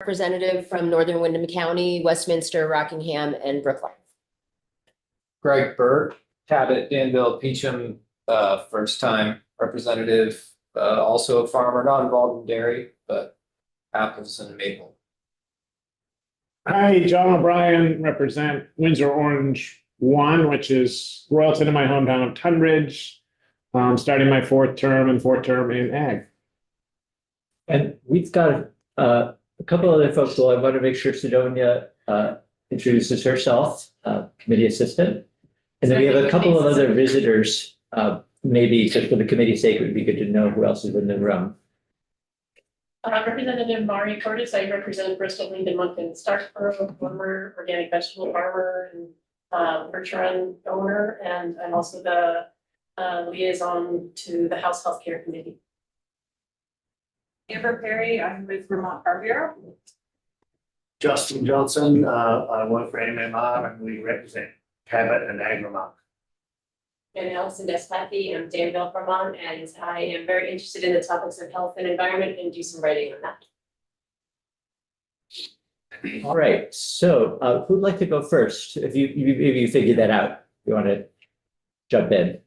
Representative from Northern Windham County, Westminster, Rockingham, and Brookline. Greg Burt, Cabot, Danville, Peacham, first time representative, also a farmer, not involved in dairy, but apples and maple. Hi, John O'Brien, represent Windsor Orange 1, which is Royalton in my hometown of Tunbridge. Starting my fourth term in ag. And we've got a couple other folks, so I want to make sure Sidonia introduces herself, committee assistant. And then we have a couple of other visitors, maybe just for the committee's sake, it would be good to know who else is in the room. Representative Mari Curtis, I represent Bristol, Lincoln, Moncton, Starkborough, former organic vegetable farmer and Birch Run owner, and I'm also the liaison to the House Healthcare Committee. Amber Perry, I'm with Vermont Farm Bureau. Justin Johnson, I work for MMR and we represent Cabot and Ag Vermont. And Allison Despathy, I'm Danville, Vermont, and I am very interested in the topics of health and environment and do some writing on that. All right, so who'd like to go first? If you figured that out, you want to jump in.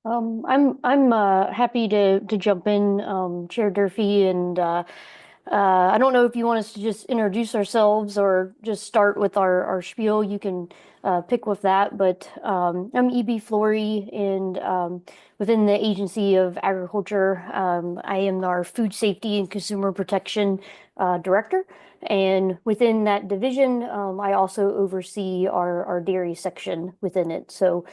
I'm happy to jump in, Chair Durfee, and I don't know if you want us to just introduce ourselves or just start with our spiel. You can pick with that, but I'm E.B. Flory, and within the Agency of Agriculture, I am our Food Safety and Consumer Protection Director, and within that division, I also oversee our dairy section within it. So.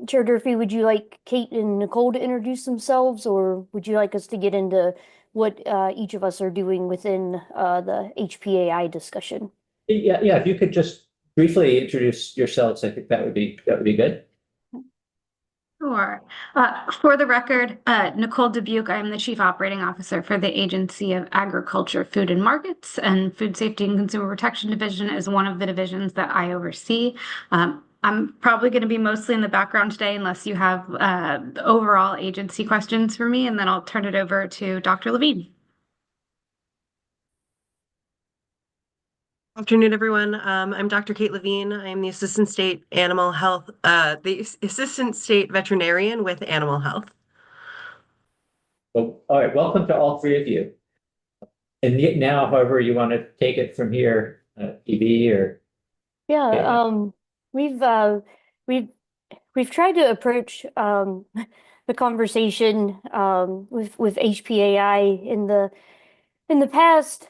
Chair Durfee, would you like Kate and Nicole to introduce themselves, or would you like us to get into what each of us are doing within the HPAI discussion? Yeah, if you could just briefly introduce yourselves, I think that would be good. Sure. For the record, Nicole Dubuque, I'm the Chief Operating Officer for the Agency of Agriculture, Food and Markets, and Food Safety and Consumer Protection Division is one of the divisions that I oversee. I'm probably going to be mostly in the background today unless you have overall agency questions for me, and then I'll turn it over to Dr. Levine. Afternoon, everyone. I'm Dr. Kate Levine. I'm the Assistant State Animal Health, the Assistant State Veterinarian with Animal Health. Well, all right, welcome to all three of you. And now, however you want to take it from here, EB or Yeah, we've tried to approach the conversation with HPAI in the past.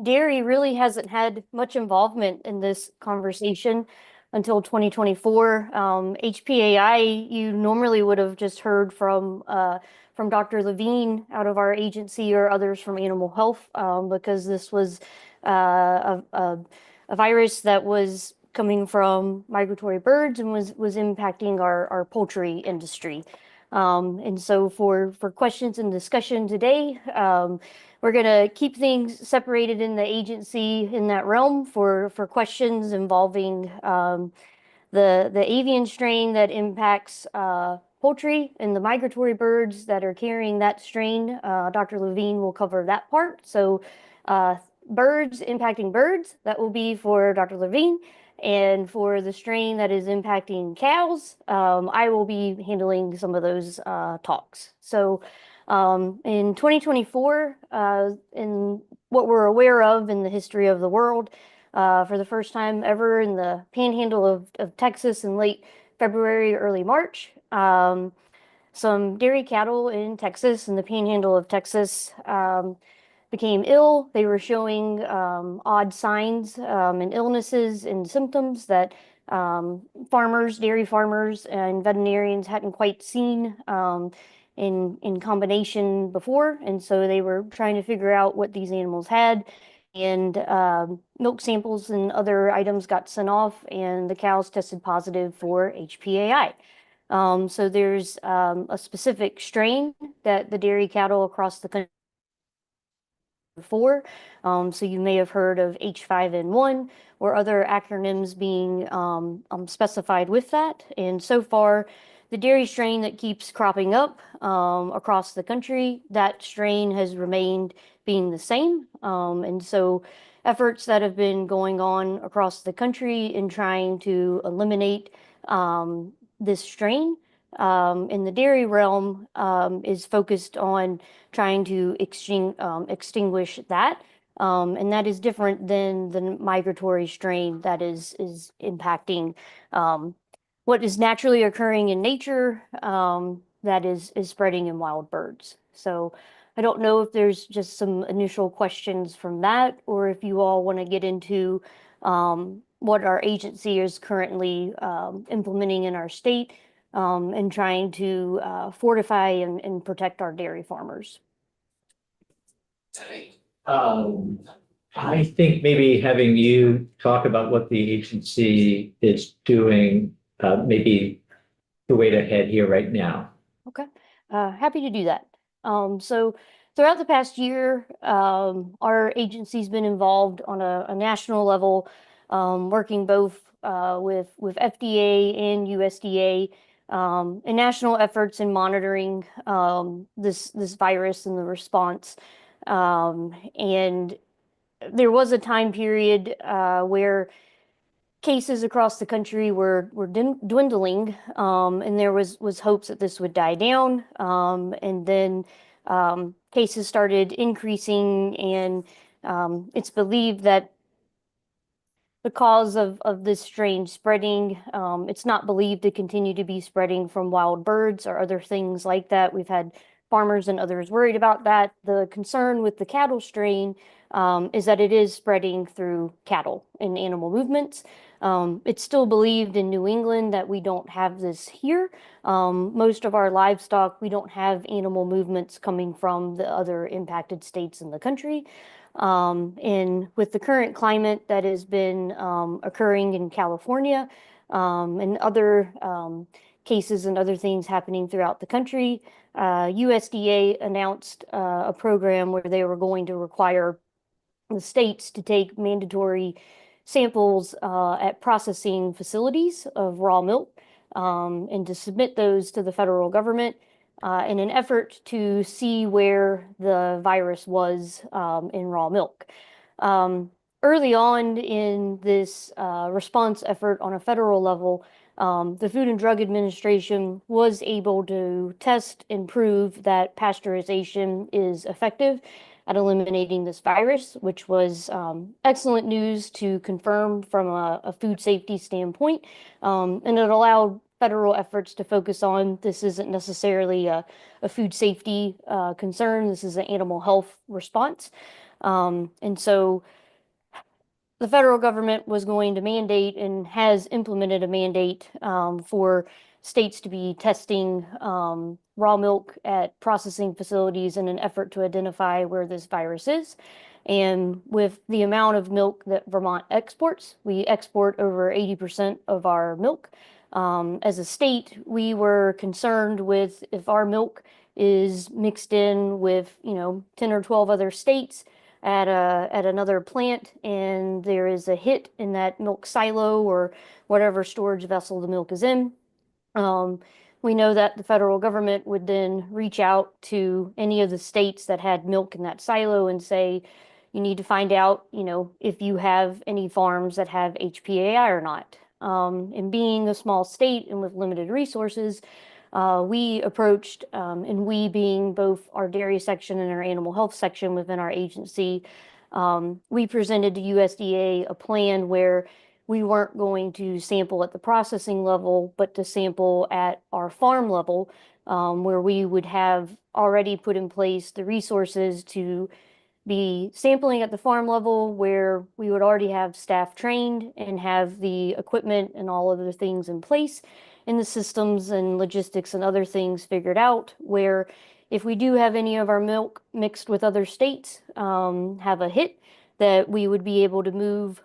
Dairy really hasn't had much involvement in this conversation until 2024. HPAI, you normally would have just heard from Dr. Levine out of our agency or others from Animal Health, because this was a virus that was coming from migratory birds and was impacting our poultry industry. And so for questions and discussion today, we're going to keep things separated in the agency in that realm for questions involving the avian strain that impacts poultry and the migratory birds that are carrying that strain. Dr. Levine will cover that part. So birds impacting birds, that will be for Dr. Levine. And for the strain that is impacting cows, I will be handling some of those talks. So in 2024, in what we're aware of in the history of the world, for the first time ever in the panhandle of Texas in late February, early March, some dairy cattle in Texas, in the panhandle of Texas, became ill. They were showing odd signs and illnesses and symptoms that dairy farmers and veterinarians hadn't quite seen in combination before. And so they were trying to figure out what these animals had. And milk samples and other items got sent off, and the cows tested positive for HPAI. So there's a specific strain that the dairy cattle across the country before. So you may have heard of H5N1 or other acronyms being specified with that. And so far, the dairy strain that keeps cropping up across the country, that strain has remained being the same. And so efforts that have been going on across the country in trying to eliminate this strain in the dairy realm is focused on trying to extinguish that. And that is different than the migratory strain that is impacting what is naturally occurring in nature that is spreading in wild birds. So I don't know if there's just some initial questions from that, or if you all want to get into what our agency is currently implementing in our state and trying to fortify and protect our dairy farmers. I think maybe having you talk about what the agency is doing, maybe the way to head here right now. Okay, happy to do that. So throughout the past year, our agency's been involved on a national level, working both with FDA and USDA in national efforts in monitoring this virus and the response. And there was a time period where cases across the country were dwindling, and there was hopes that this would die down. And then cases started increasing, and it's believed that the cause of this strain spreading, it's not believed to continue to be spreading from wild birds or other things like that. We've had farmers and others worried about that. The concern with the cattle strain is that it is spreading through cattle and animal movements. It's still believed in New England that we don't have this here. Most of our livestock, we don't have animal movements coming from the other impacted states in the country. And with the current climate that has been occurring in California and other cases and other things happening throughout the country, USDA announced a program where they were going to require the states to take mandatory samples at processing facilities of raw milk and to submit those to the federal government in an effort to see where the virus was in raw milk. Early on in this response effort on a federal level, the Food and Drug Administration was able to test and prove that pasteurization is effective at eliminating this virus, which was excellent news to confirm from a food safety standpoint. And it allowed federal efforts to focus on this isn't necessarily a food safety concern. This is an animal health response. And so the federal government was going to mandate and has implemented a mandate for states to be testing raw milk at processing facilities in an effort to identify where this virus is. And with the amount of milk that Vermont exports, we export over 80% of our milk. As a state, we were concerned with if our milk is mixed in with, 10 or 12 other states at another plant, and there is a hit in that milk silo or whatever storage vessel the milk is in. We know that the federal government would then reach out to any of the states that had milk in that silo and say, you need to find out, if you have any farms that have HPAI or not. And being a small state and with limited resources, we approached, and we being both our dairy section and our animal health section within our agency, we presented to USDA a plan where we weren't going to sample at the processing level, but to sample at our farm level, where we would have already put in place the resources to be sampling at the farm level, where we would already have staff trained and have the equipment and all of the things in place in the systems and logistics and other things figured out, where if we do have any of our milk mixed with other states, have a hit, that we would be able to move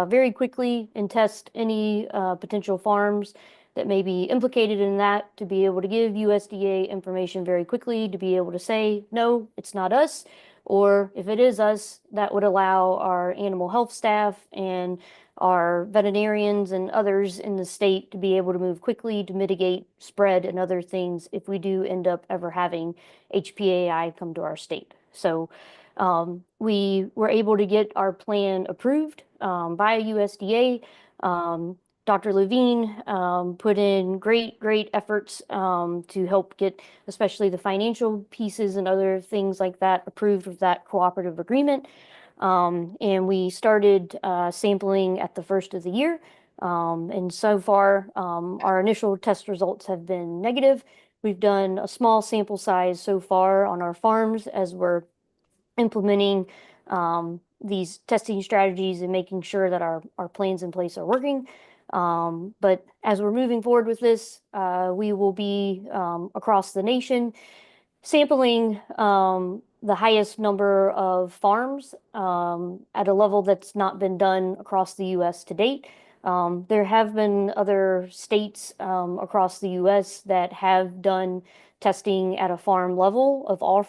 very quickly and test any potential farms that may be implicated in that, to be able to give USDA information very quickly, to be able to say, no, it's not us. Or if it is us, that would allow our animal health staff and our veterinarians and others in the state to be able to move quickly to mitigate spread and other things if we do end up ever having HPAI come to our state. So We were able to get our plan approved by USDA. Dr. Levine put in great efforts to help get especially the financial pieces and other things like that approved with that cooperative agreement. And we started sampling at the first of the year. And so far, our initial test results have been negative. We've done a small sample size so far on our farms as we're implementing these testing strategies and making sure that our plans in place are working. But as we're moving forward with this, we will be across the nation sampling the highest number of farms at a level that's not been done across the US to date. There have been other states across the US that have done testing at a farm level of all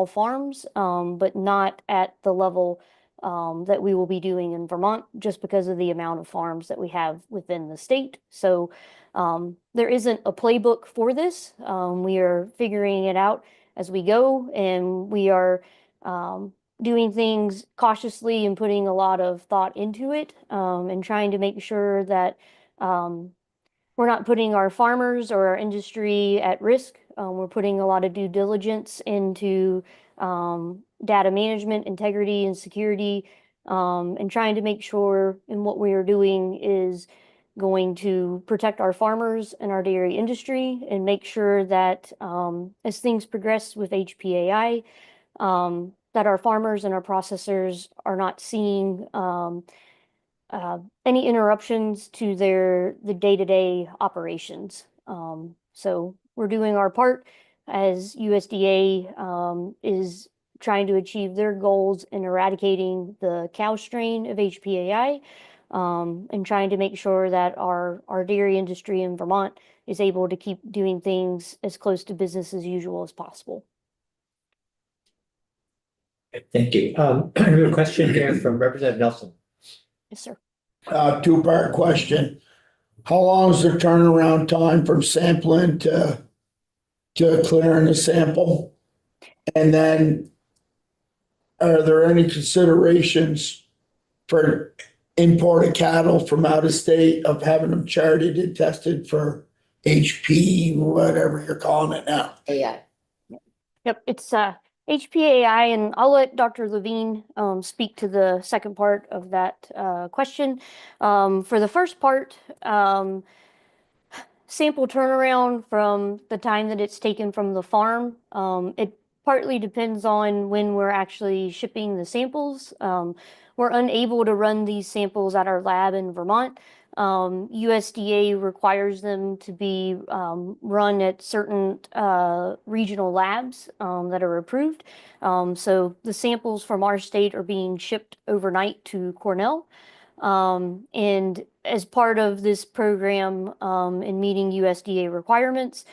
farms, but not at the level that we will be doing in Vermont, just because of the amount of farms that we have within the state. So there isn't a playbook for this. We are figuring it out as we go, and we are doing things cautiously and putting a lot of thought into it, and trying to make sure that we're not putting our farmers or our industry at risk. We're putting a lot of due diligence into data management, integrity, and security, and trying to make sure in what we are doing is going to protect our farmers and our dairy industry, and make sure that as things progress with HPAI, that our farmers and our processors are not seeing any interruptions to the day-to-day operations. So we're doing our part as USDA is trying to achieve their goals in eradicating the cow strain of HPAI, and trying to make sure that our dairy industry in Vermont is able to keep doing things as close to business as usual as possible. Thank you. I have a question here from Representative Nelson. Yes, sir. Two-part question. How long is the turnaround time from sampling to clearing the sample? And then are there any considerations for imported cattle from out of state of having them charted and tested for HP, whatever you're calling it now? AI. Yep, it's HPAI, and I'll let Dr. Levine speak to the second part of that question. For the first part, sample turnaround from the time that it's taken from the farm, it partly depends on when we're actually shipping the samples. We're unable to run these samples at our lab in Vermont. USDA requires them to be run at certain regional labs that are approved. So the samples from our state are being shipped overnight to Cornell. And as part of this program, in meeting USDA requirements,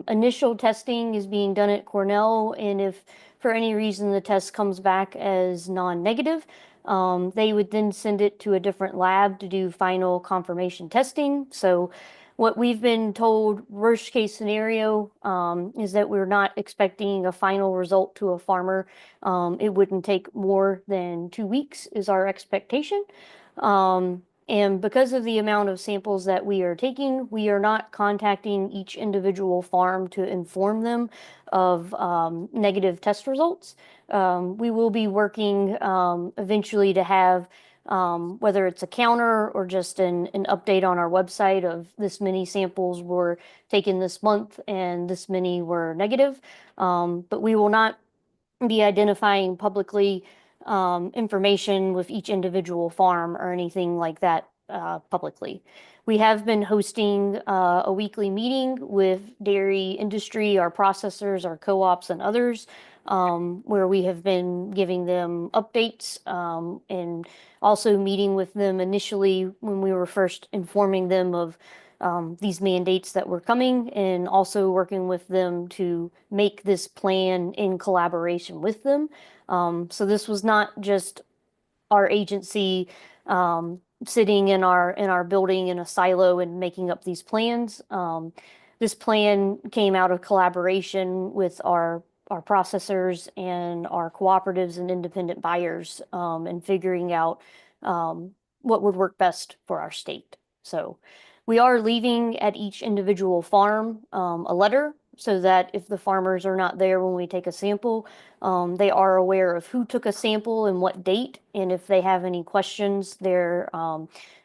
initial testing is being done at Cornell, and if for any reason the test comes back as non-negative, they would then send it to a different lab to do final confirmation testing. So what we've been told, worst case scenario, is that we're not expecting a final result to a farmer. It wouldn't take more than 2 weeks is our expectation. And because of the amount of samples that we are taking, we are not contacting each individual farm to inform them of negative test results. We will be working eventually to have, whether it's a counter or just an update on our website of this many samples were taken this month and this many were negative. But we will not be identifying publicly information with each individual farm or anything like that publicly. We have been hosting a weekly meeting with dairy industry, our processors, our co-ops, and others, where we have been giving them updates, and also meeting with them initially when we were first informing them of these mandates that were coming, and also working with them to make this plan in collaboration with them. So this was not just our agency sitting in our building in a silo and making up these plans. This plan came out of collaboration with our processors and our cooperatives and independent buyers, and figuring out what would work best for our state. So we are leaving at each individual farm a letter so that if the farmers are not there when we take a sample, they are aware of who took a sample and what date. And if they have any questions, there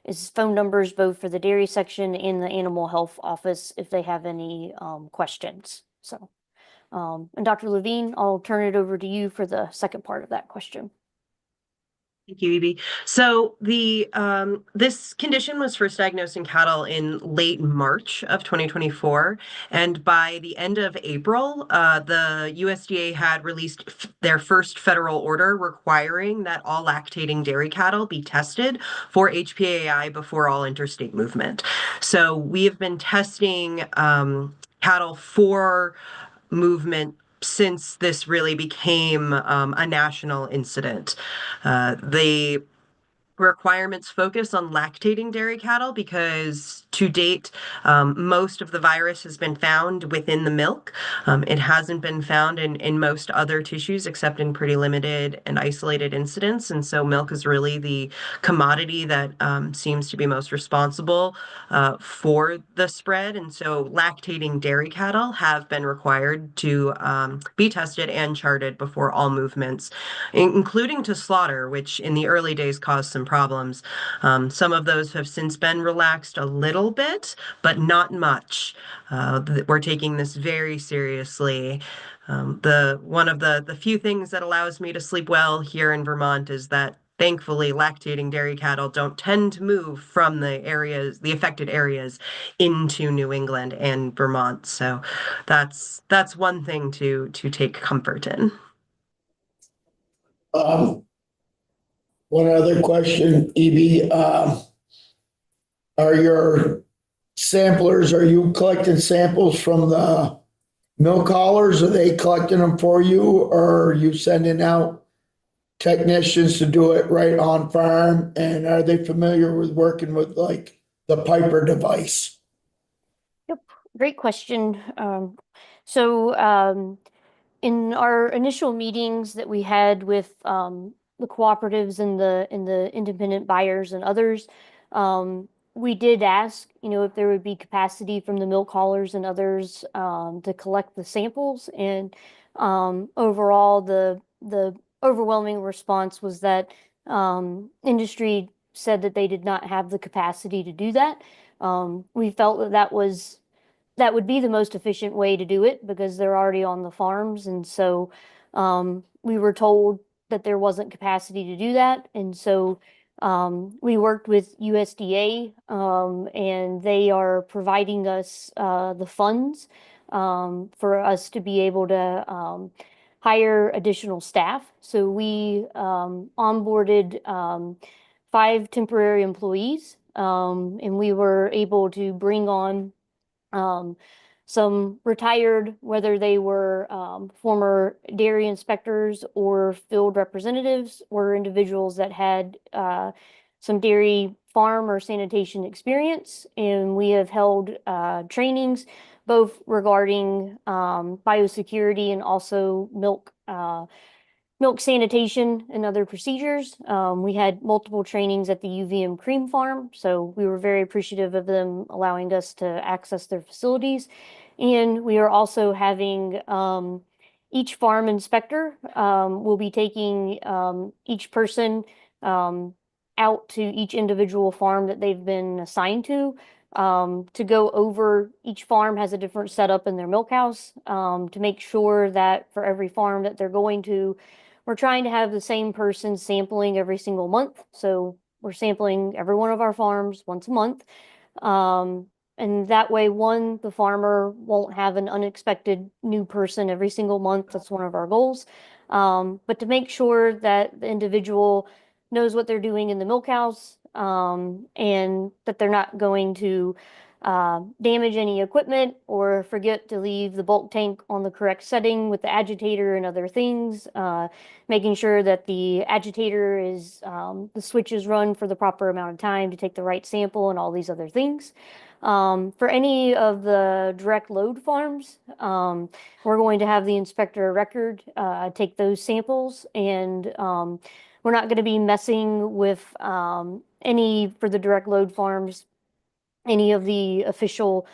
is phone numbers both for the dairy section and the animal health office if they have any questions. So, and Dr. Levine, I'll turn it over to you for the second part of that question. Thank you, Evie. So this condition was first diagnosed in cattle in late March of 2024, and by the end of April, the USDA had released their first federal order requiring that all lactating dairy cattle be tested for HPAI before all interstate movement. So we have been testing cattle for movement since this really became a national incident. The requirements focus on lactating dairy cattle because to date, most of the virus has been found within the milk. It hasn't been found in most other tissues except in pretty limited and isolated incidents. And so milk is really the commodity that seems to be most responsible for the spread. And so lactating dairy cattle have been required to be tested and charted before all movements, including to slaughter, which in the early days caused some problems. Some of those have since been relaxed a little bit, but not much. We're taking this very seriously. One of the few things that allows me to sleep well here in Vermont is that thankfully lactating dairy cattle don't tend to move from the affected areas into New England and Vermont. So that's one thing to take comfort in. One other question, Evie, are your samplers, are you collecting samples from the milk haulers? Are they collecting them for you, or are you sending out technicians to do it right on farm? And are they familiar with working with like the Piper device? Yep, great question. In our initial meetings that we had with the cooperatives and the independent buyers and others, we did ask, if there would be capacity from the milk haulers and others to collect the samples. And overall, the overwhelming response was that industry said that they did not have the capacity to do that. We felt that would be the most efficient way to do it because they're already on the farms. And so we were told that there wasn't capacity to do that. And so we worked with USDA and they are providing us the funds for us to be able to hire additional staff. So we onboarded 5 temporary employees and we were able to bring on some retired, whether they were former dairy inspectors or field representatives, or individuals that had some dairy farm or sanitation experience. And we have held trainings both regarding biosecurity and also milk sanitation and other procedures. We had multiple trainings at the UVM Cream Farm, so we were very appreciative of them allowing us to access their facilities. And we are also having each farm inspector will be taking each person out to each individual farm that they've been assigned to go over. Each farm has a different setup in their milk house to make sure that for every farm that they're going to, we're trying to have the same person sampling every single month. So we're sampling every one of our farms once a month. And that way, the farmer won't have an unexpected new person every single month. That's one of our goals. But to make sure that the individual knows what they're doing in the milk house and that they're not going to damage any equipment or forget to leave the bulk tank on the correct setting with the agitator and other things, making sure that the agitator is, the switch is run for the proper amount of time to take the right sample and all these other things. For any of the direct load farms, we're going to have the inspector of record take those samples, and we're not going to be messing with any, for the direct load farms, any of the official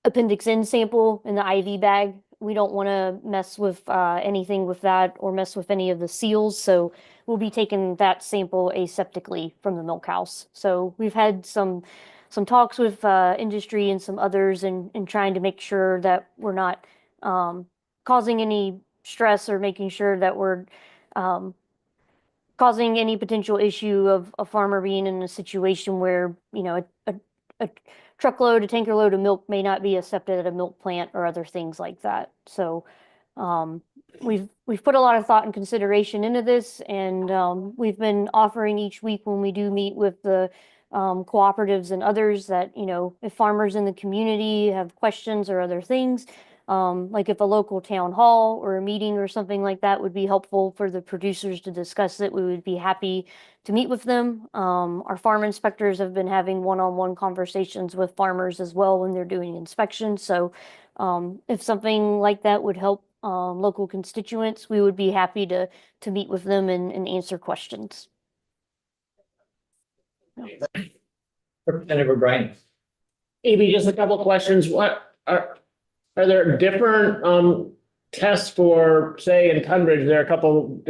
Appendix N sample in the IV bag. We don't want to mess with anything with that or mess with any of the seals. So we'll be taking that sample aseptically from the milk house. So we've had some talks with industry and some others, and trying to make sure that we're not causing any stress or making sure that we're causing any potential issue of a farmer being in a situation where, you know, a truckload, a tanker load of milk may not be accepted at a milk plant or other things like that. So we've put a lot of thought and consideration into this, and we've been offering each week when we do meet with the cooperatives and others that, you know, if farmers in the community have questions or other things, like if a local town hall or a meeting or something like that would be helpful for the producers to discuss it, we would be happy to meet with them. Our farm inspectors have been having one-on-one conversations with farmers as well when they're doing inspections. So if something like that would help local constituents, we would be happy to meet with them and answer questions. Representative O'Brien. Maybe just a couple of questions. What are there different tests for, say, in Tunbridge, there are a couple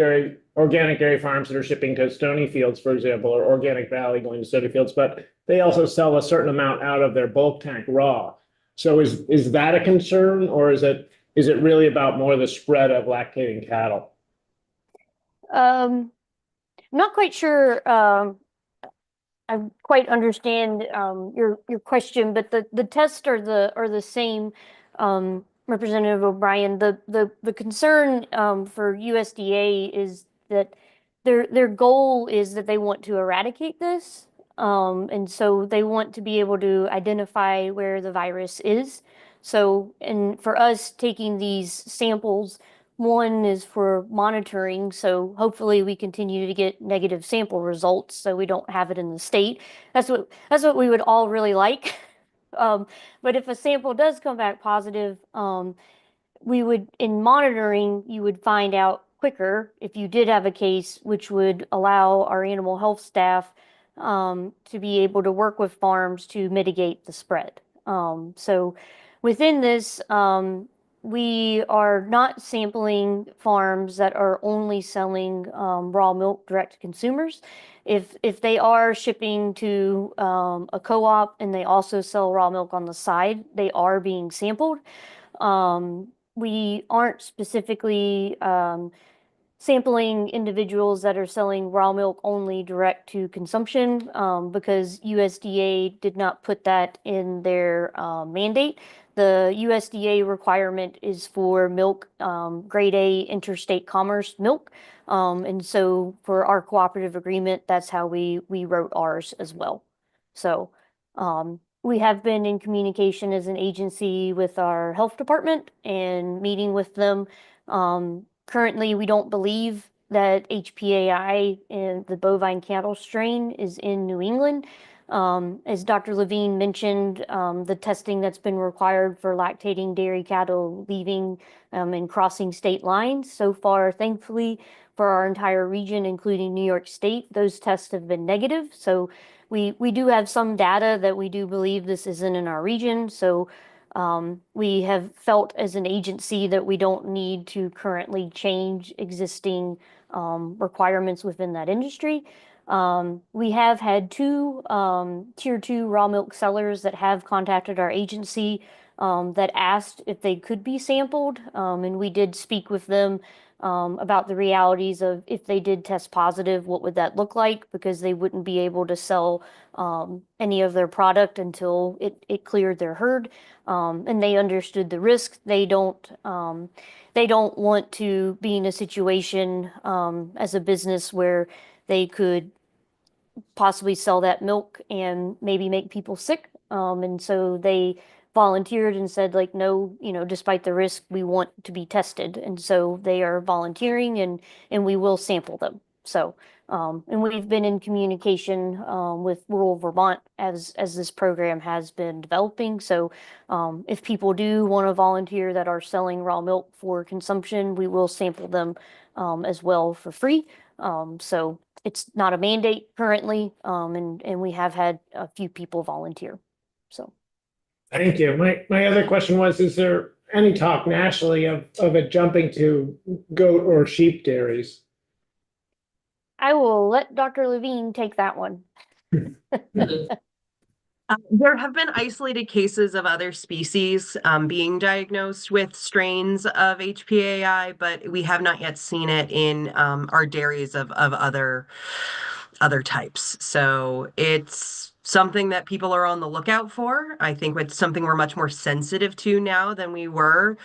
organic dairy farms that are shipping to Stonyfields, for example, or Organic Valley going to Stonyfields, but they also sell a certain amount out of their bulk tank raw. So is that a concern, or is it really about more the spread of lactating cattle? I'm not quite sure I quite understand your question, but the tests are the same, Representative O'Brien. The concern for USDA is that their goal is that they want to eradicate this, and so they want to be able to identify where the virus is. So, and for us taking these samples, one is for monitoring, so hopefully we continue to get negative sample results so we don't have it in the state. That's what we would all really like. But if a sample does come back positive, we would, in monitoring, you would find out quicker if you did have a case, which would allow our animal health staff to be able to work with farms to mitigate the spread. So within this, we are not sampling farms that are only selling raw milk direct to consumers. If they are shipping to a co-op and they also sell raw milk on the side, they are being sampled. We aren't specifically sampling individuals that are selling raw milk only direct to consumption because USDA did not put that in their mandate. The USDA requirement is for milk, grade A interstate commerce milk. And so for our cooperative agreement, that's how we wrote ours as well. So we have been in communication as an agency with our health department and meeting with them. Currently, we don't believe that HPAI and the bovine cattle strain is in New England. As Dr. Levine mentioned, the testing that's been required for lactating dairy cattle leaving and crossing state lines. So far, thankfully, for our entire region, including New York State, those tests have been negative. So we do have some data that we do believe this isn't in our region. So we have felt as an agency that we don't need to currently change existing requirements within that industry. We have had two tier 2 raw milk sellers that have contacted our agency that asked if they could be sampled, and we did speak with them about the realities of if they did test positive, what would that look like, because they wouldn't be able to sell any of their product until it cleared their herd, and they understood the risk. They don't want to be in a situation as a business where they could possibly sell that milk and maybe make people sick. And so they volunteered and said, like, no, despite the risk, we want to be tested. And so they are volunteering and we will sample them. So, and we've been in communication with rural Vermont as this program has been developing. So, if people do want to volunteer that are selling raw milk for consumption, we will sample them as well for free. So it's not a mandate currently, and we have had a few people volunteer. So. Thank you. My other question was, is there any talk nationally of it jumping to goat or sheep dairies? I will let Dr. Levine take that one. There have been isolated cases of other species being diagnosed with strains of HPAI, but we have not yet seen it in our dairies of other types. So it's something that people are on the lookout for. I think it's something we're much more sensitive to now than we were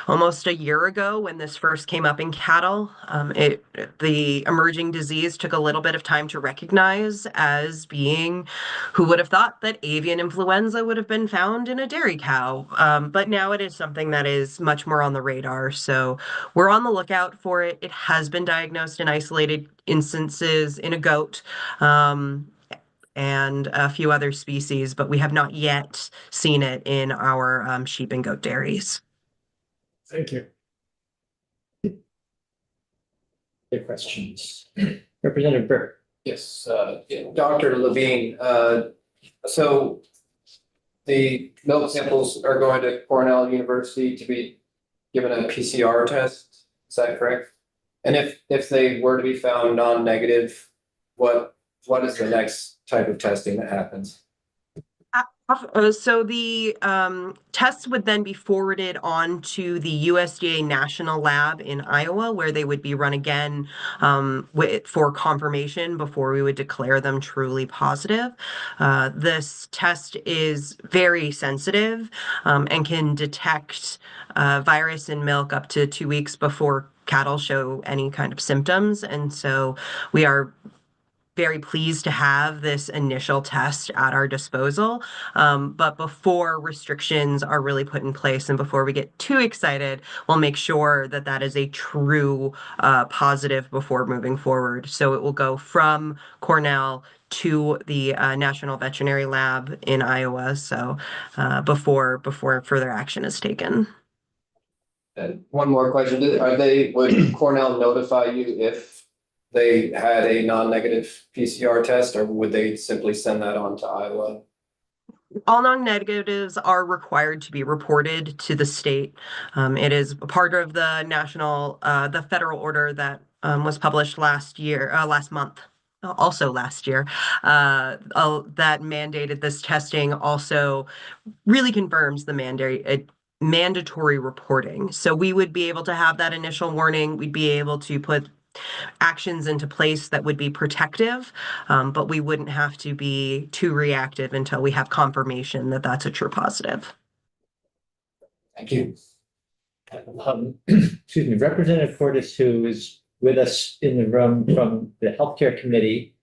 almost a year ago when this first came up in cattle. The emerging disease took a little bit of time to recognize as being, who would have thought that avian influenza would have been found in a dairy cow? But now it is something that is much more on the radar. So we're on the lookout for it. It has been diagnosed in isolated instances in a goat. And a few other species, but we have not yet seen it in our sheep and goat dairies. Thank you. Other questions? Representative Burke. Yes, Dr. Levine, so the milk samples are going to Cornell University to be given a PCR test, is that correct? And if they were to be found non-negative, what is the next type of testing that happens? So the tests would then be forwarded on to the USDA National Lab in Iowa, where they would be run again for confirmation before we would declare them truly positive. This test is very sensitive and can detect virus in milk up to 2 weeks before cattle show any kind of symptoms. And so we are very pleased to have this initial test at our disposal. But before restrictions are really put in place and before we get too excited, we'll make sure that that is a true positive before moving forward. So it will go from Cornell to the National Veterinary Lab in Iowa. So before further action is taken. One more question, would Cornell notify you if they had a non-negative PCR test, or would they simply send that on to Iowa? All non-negatives are required to be reported to the state. It is part of the the federal order that was published last month. Also last year, that mandated this testing also really confirms the mandatory reporting. So we would be able to have that initial warning. We'd be able to put actions into place that would be protective, but we wouldn't have to be too reactive until we have confirmation that that's a true positive. Thank you. Excuse me, Representative Fortis, who is with us in the room from the Healthcare Committee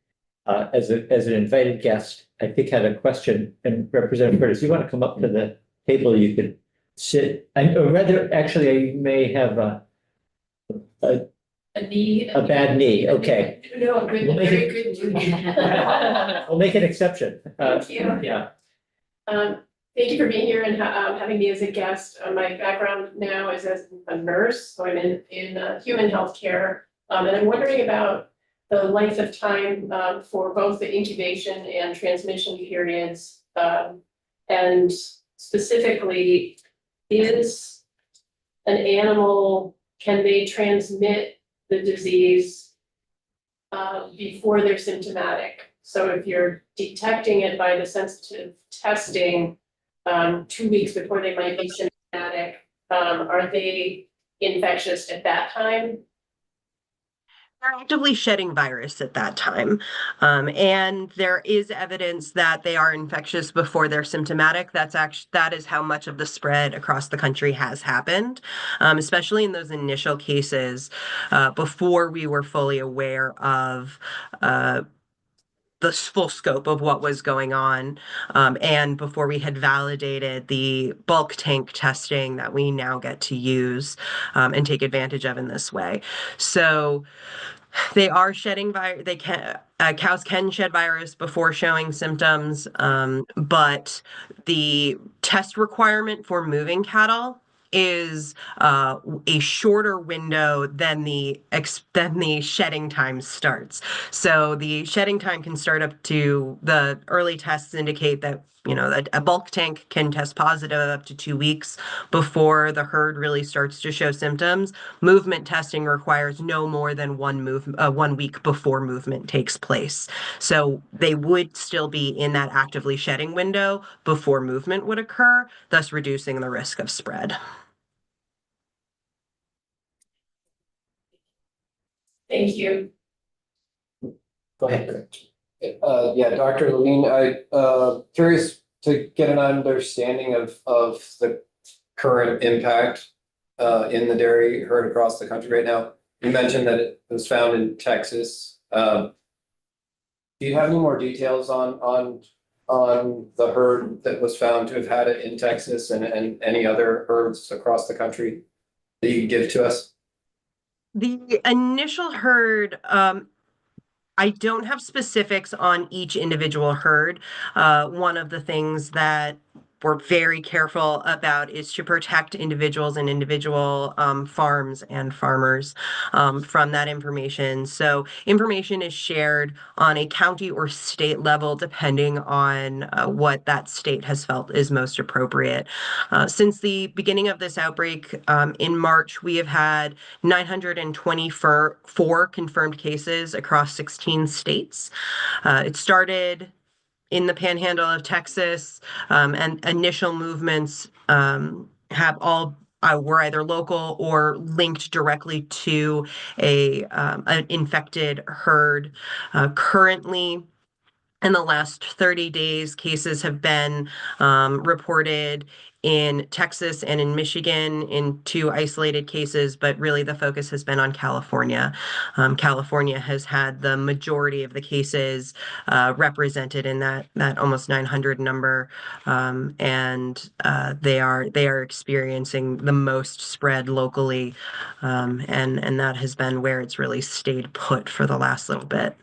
as an invited guest, I think had a question. And Representative Fortis, you want to come up to the table, you could sit, or rather, actually, you may have a bad knee, okay. No, good, We'll make very it- good knee. We'll make an exception. Thank you. Yeah. Thank you for being here and having me as a guest. My background now is as a nurse, so I'm in human healthcare. And I'm wondering about the length of time for both the incubation and transmission periods. And specifically, is an animal, can they transmit the disease before they're symptomatic? So if you're detecting it by the sensitive testing 2 weeks before they might be symptomatic, are they infectious at that time? They're actively shedding virus at that time. And there is evidence that they are infectious before they're symptomatic. That is how much of the spread across the country has happened, especially in those initial cases before we were fully aware of the full scope of what was going on, and before we had validated the bulk tank testing that we now get to use and take advantage of in this way. So They are shedding cows can shed virus before showing symptoms, but the test requirement for moving cattle is a shorter window than the shedding time starts. So the shedding time can start up to, the early tests indicate that, you know, a bulk tank can test positive up to 2 weeks before the herd really starts to show symptoms. Movement testing requires no more than 1 week before movement takes place. So they would still be in that actively shedding window before movement would occur, thus reducing the risk of spread. Thank you. Go ahead. Yeah, Dr. Levine, curious to get an understanding of the current impact in the dairy herd across the country right now. You mentioned that it was found in Texas. Do you have any more details on the herd that was found to have had it in Texas and any other herds across the country that you can give to us? The initial herd, I don't have specifics on each individual herd. One of the things that we're very careful about is to protect individuals and individual farms and farmers from that information. So information is shared on a county or state level, depending on what that state has felt is most appropriate. Since the beginning of this outbreak in March, we have had 924 confirmed cases across 16 states. It started in the panhandle of Texas, and initial movements have all were either local or linked directly to an infected herd. Currently, in the last 30 days, cases have been reported in Texas and in Michigan in 2 isolated cases, but really the focus has been on California. California has had the majority of the cases represented in that almost 900 number, and they are experiencing the most spread locally, and that has been where it's really stayed put for the last little bit.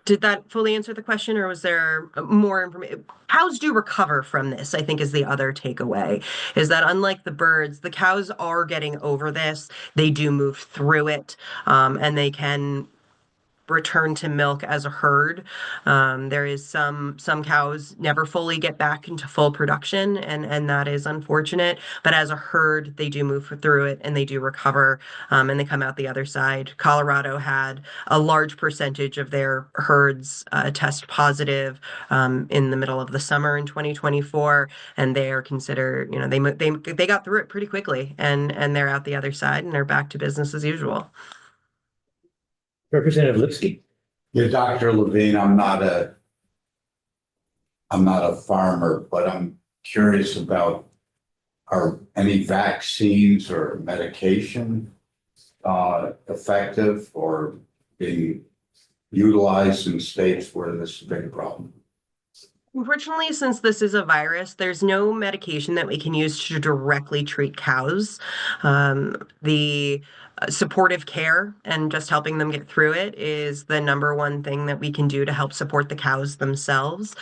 Did that fully answer the question, or was there more information? Cows do recover from this, I think, is the other takeaway, is that unlike the birds, the cows are getting over this. They do move through it, and they can return to milk as a herd. There is some cows never fully get back into full production, and that is unfortunate. But as a herd, they do move through it and they do recover, and they come out the other side. Colorado had a large percentage of their herds test positive in the middle of the summer in 2024, and they are considered, you know, they got through it pretty quickly, and they're out the other side and they're back to business as usual. Representative Lipsky. Yeah, Dr. Levine, I'm not a farmer, but I'm curious about, are any vaccines or medication effective or being utilized in states where this is a big problem? Unfortunately, since this is a virus, there's no medication that we can use to directly treat cows. The supportive care and just helping them get through it is the #1 thing that we can do to help support the cows themselves.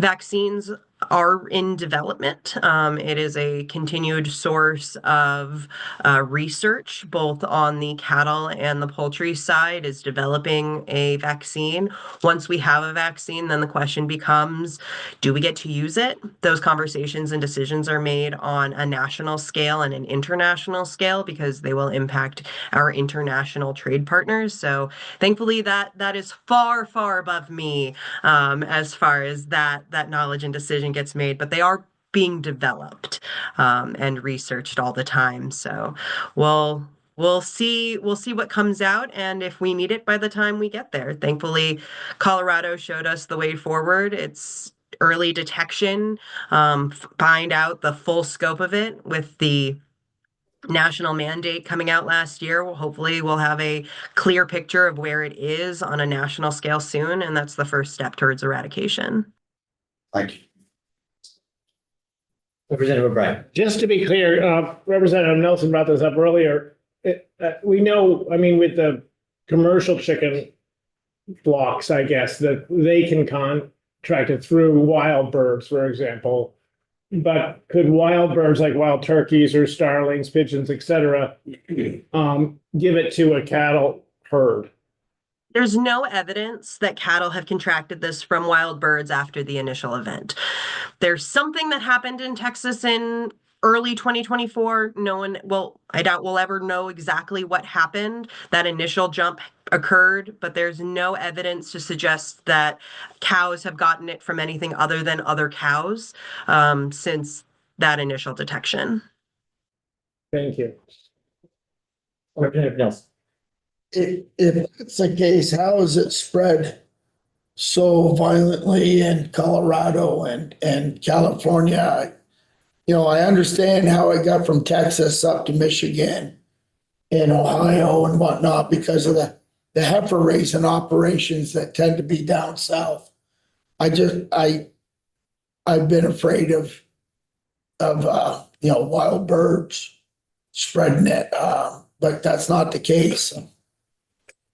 Vaccines are in development. It is a continued source of research, both on the cattle and the poultry side, is developing a vaccine. Once we have a vaccine, then the question becomes, do we get to use it? Those conversations and decisions are made on a national scale and an international scale because they will impact our international trade partners. So thankfully that is far, far above me as far as that knowledge and decision gets made, but they are being developed and researched all the time. So we'll see what comes out, and if we need it by the time we get there. Thankfully, Colorado showed us the way forward. It's early detection, find out the full scope of it with the national mandate coming out last year. Well, hopefully we'll have a clear picture of where it is on a national scale soon, and that's the first step towards eradication. Thank you. Representative O'Brien. Just to be clear, Representative Nelson brought this up earlier. we know, I mean, with the commercial chicken flocks, I guess, that they can contract it through wild birds, for example. But could wild birds like wild turkeys or starlings, pigeons, et cetera, give it to a cattle herd? There's no evidence that cattle have contracted this from wild birds after the initial event. There's something that happened in Texas in early 2024. No one, well, I doubt we'll ever know exactly what happened. That initial jump occurred, but there's no evidence to suggest that cows have gotten it from anything other than other cows since that initial detection. Thank you. Representative Nelson. If it's the case, how is it spread so violently in Colorado and California? You know, I understand how it got from Texas up to Michigan and Ohio and whatnot because of the heifer raising operations that tend to be down south. I've been afraid of wild birds spreading it, but that's not the case.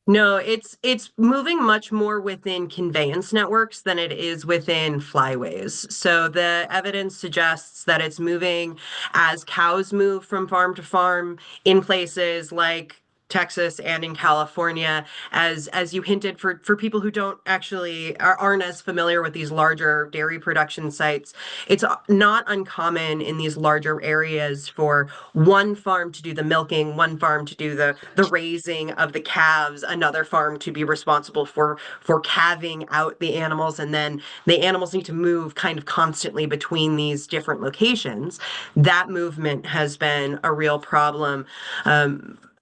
No, it's moving much more within conveyance networks than it is within flyways. So the evidence suggests that it's moving as cows move from farm to farm in places like Texas and in California, as you hinted, for people who don't actually aren't as familiar with these larger dairy production sites. It's not uncommon in these larger areas for one farm to do the milking, one farm to do the raising of the calves, another farm to be responsible for calving out the animals, and then the animals need to move kind of constantly between these different locations. That movement has been a real problem.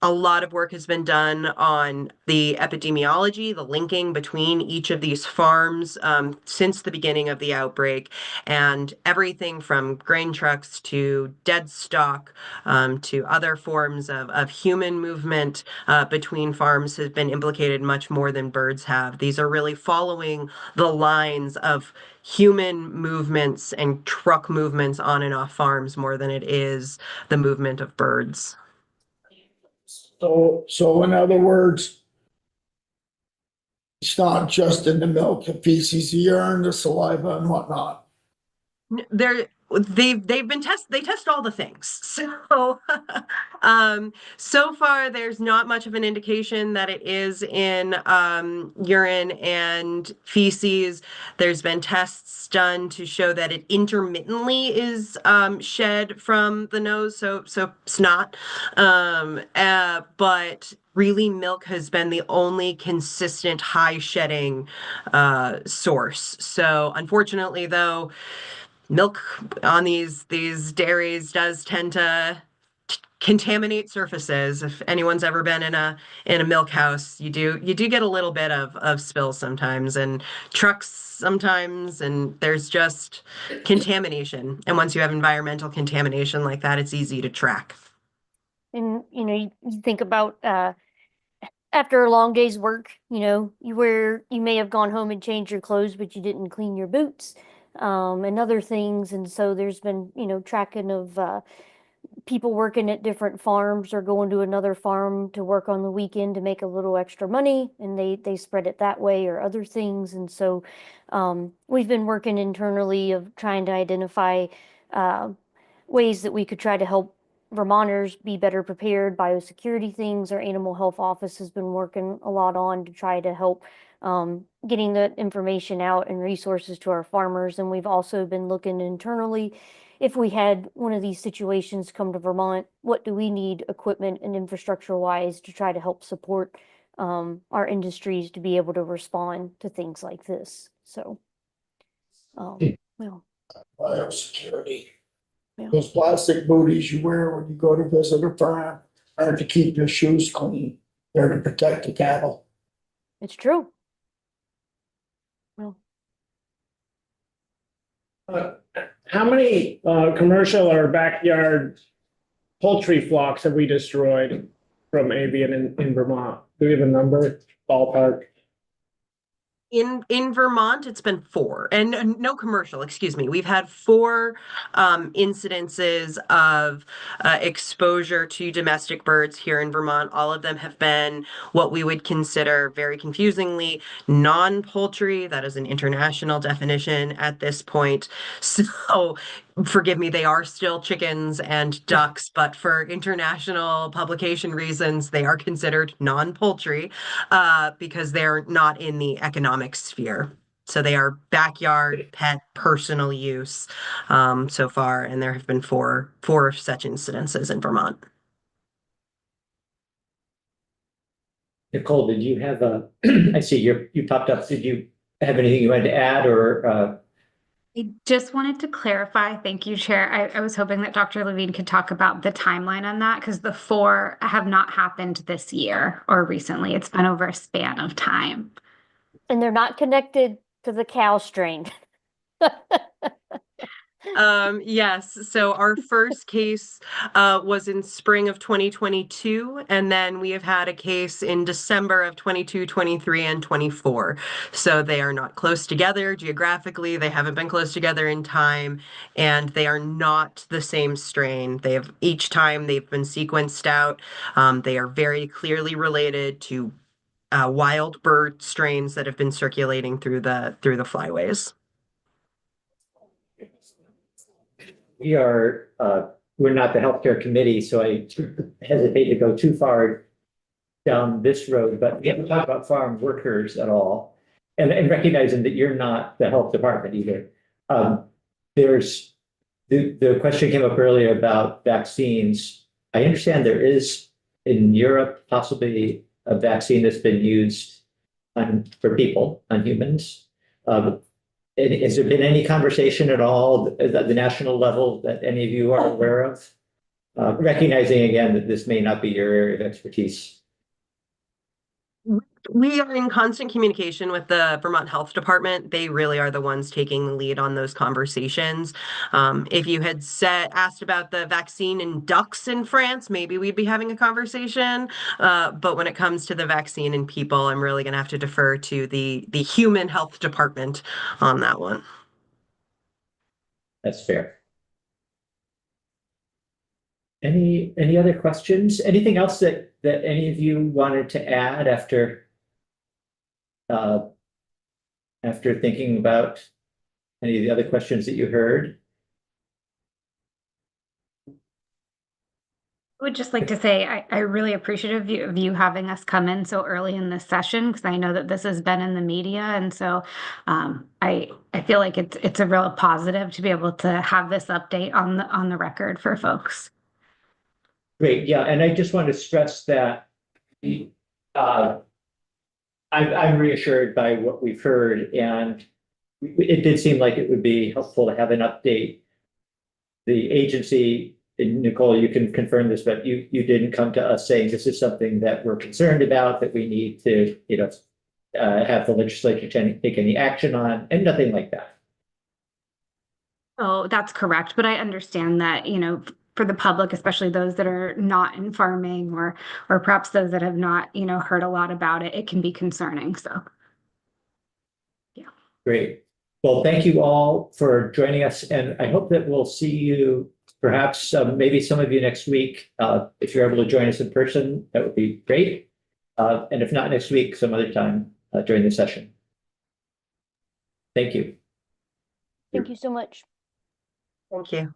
A lot of work has been done on the epidemiology, the linking between each of these farms since the beginning of the outbreak, and everything from grain trucks to dead stock to other forms of human movement between farms has been implicated much more than birds have. These are really following the lines of human movements and truck movements on and off farms more than it is the movement of birds. So in other words, it's not just in the milk, the feces, the urine, the saliva and whatnot. They've been they test all the things. So so far there's not much of an indication that it is in urine and feces. There's been tests done to show that it intermittently is shed from the nose, so snot. But really milk has been the only consistent high shedding source. So unfortunately though, milk on these dairies does tend to contaminate surfaces. If anyone's ever been in a milk house, you do get a little bit of spills sometimes, and trucks sometimes, and there's just contamination. And once you have environmental contamination like that, it's easy to track. And, you think about, after a long day's work, you may have gone home and changed your clothes, but you didn't clean your boots, and other things. And so there's been, tracking of, people working at different farms or going to another farm to work on the weekend to make a little extra money, and they spread it that way or other things. And so, we've been working internally of trying to identify, ways that we could try to help Vermonters be better prepared. Biosecurity things our animal health office has been working a lot on to try to help getting the information out and resources to our farmers. And we've also been looking internally, if we had one of these situations come to Vermont, what do we need equipment and infrastructure wise to try to help support our industries to be able to respond to things like this. So well, Biosecurity. Yeah. Those plastic booties you wear when you go to visit a farm are to keep your shoes clean. They're to protect the cattle. it's true. Well, How many commercial or backyard poultry flocks have we destroyed from avian in Vermont? Do we have a number, ballpark? In Vermont, it's been 4, and no commercial, excuse me. We've had 4 incidences of exposure to domestic birds here in Vermont. All of them have been what we would consider, very confusingly, non-poultry. That is an international definition at this point. So forgive me, they are still chickens and ducks, but for international publication reasons, they are considered non-poultry because they're not in the economic sphere. So they are backyard, pet, personal use so far, and there have been four such incidences in Vermont. Nicole, did you have I see you popped up. Did you have anything you wanted to add or? I just wanted to clarify, thank you, Chair. I was hoping that Dr. Levine could talk about the timeline on that because the 4 have not happened this year or recently. It's been over a span of time. And they're not connected to the cow strain. Yes, so our first case was in spring of 2022, and then we have had a case in December of 22, 23, and 24. So they are not close together geographically, they haven't been close together in time, and they are not the same strain. They have each time they've been sequenced out. They are very clearly related to wild bird strains that have been circulating through the flyways. We're not the healthcare committee, so I hesitate to go too far down this road, but we haven't talked about farm workers at all. And recognizing that you're not the health department either. There's the question came up earlier about vaccines. I understand there is in Europe possibly a vaccine that's been used for people, on humans. Has there been any conversation at all at the national level that any of you are aware of? Recognizing again that this may not be your area of expertise. We are in constant communication with the Vermont Health Department. They really are the ones taking the lead on those conversations. If you had asked about the vaccine in ducks in France, maybe we'd be having a conversation. But when it comes to the vaccine in people, I'm really going to have to defer to the Human Health Department on that one. That's fair. Any other questions? Anything else that any of you wanted to add after thinking about any of the other questions that you heard? I would just like to say I really appreciative of you having us come in so early in this session because I know that this has been in the media, and so I feel like it's a real positive to be able to have this update on the record for folks. Great, yeah, and I just want to stress that I'm reassured by what we've heard, and it did seem like it would be helpful to have an update. The agency, and Nicole, you can confirm this, but you didn't come to us saying this is something that we're concerned about, that we need to, have the legislature take any action on, and nothing like that. Oh, that's correct. But I understand that, for the public, especially those that are not in farming or perhaps those that have not, heard a lot about it, it can be concerning. So, yeah. Great. Well, thank you all for joining us. And I hope that we'll see you, perhaps maybe some of you next week. If you're able to join us in person, that would be great. And if not next week, some other time during the session. Thank you. Thank you so much. Thank you.